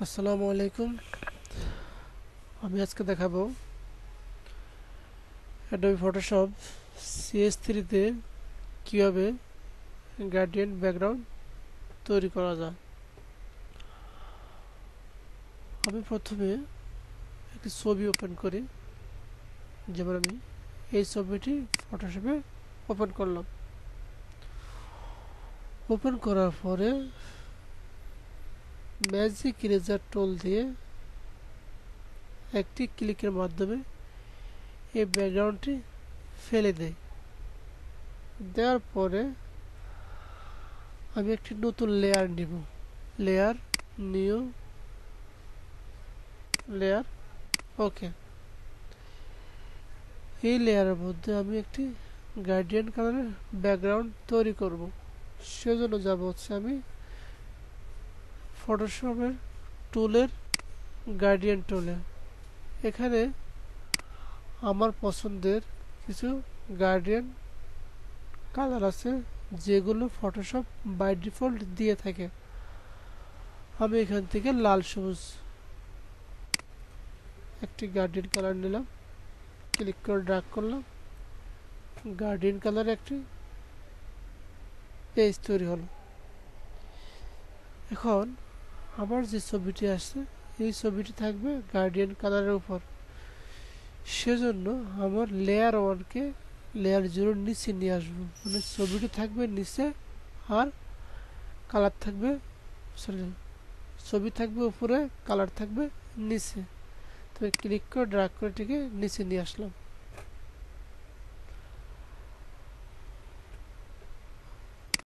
আসসালামু আলাইকুম। আমি আজকে দেখাবো অ্যাডোবি ফটোশপ CS3 তে কিভাবে গ্রেডিয়েন্ট ব্যাকগ্রাউন্ড তৈরি করা যায়। আমি প্রথমে একটি ছবি ওপেন করি, যেমন আমি এই ছবিটি ফটোশপে ওপেন করলাম। ওপেন করার পরে ম্যাজিক ইরেজার টুল দিয়ে একটি ক্লিকের মাধ্যমে এই ব্যাকগ্রাউন্ডটি ফেলে দেই। দেওয়ার পরে আমি একটি নতুন লেয়ার নিব, লেয়ার, নিউ লেয়ার, ওকে। এই লেয়ারের মধ্যে আমি একটি গ্রেডিয়েন্ট কালারের ব্যাকগ্রাউন্ড তৈরি করব। সেজন্য যাব হচ্ছে আমি ফটোশপের টুলের গ্রেডিয়েন্ট টুলে। এখানে আমার পছন্দের কিছু গ্রেডিয়েন্ট কালার আছে, যেগুলো ফটোশপ বাই ডিফল্ট দিয়ে থাকে। আমি এখান থেকে লাল সবুজ একটি গ্রেডিয়েন্ট কালার নিলাম, ক্লিক করে ড্র্যাগ করলাম, গার্ডিয়ান কালার একটি পেজ তৈরি হলো। এখন আমার যে ছবিটি আসছে এই ছবিটি থাকবে গার্ডিয়ান কালারের উপর। সেজন্য আমার লেয়ার 1 কে লেয়ার 0 নিচে নিয়ে আসবো, মানে ছবিটি থাকবে নিচে আর কালার থাকবে, সরি, ছবি থাকবে উপরে, কালার থাকবে নিচে। তো ক্লিক করে ড্র্যাগ করে এটিকে নিচে নিয়ে আসলাম।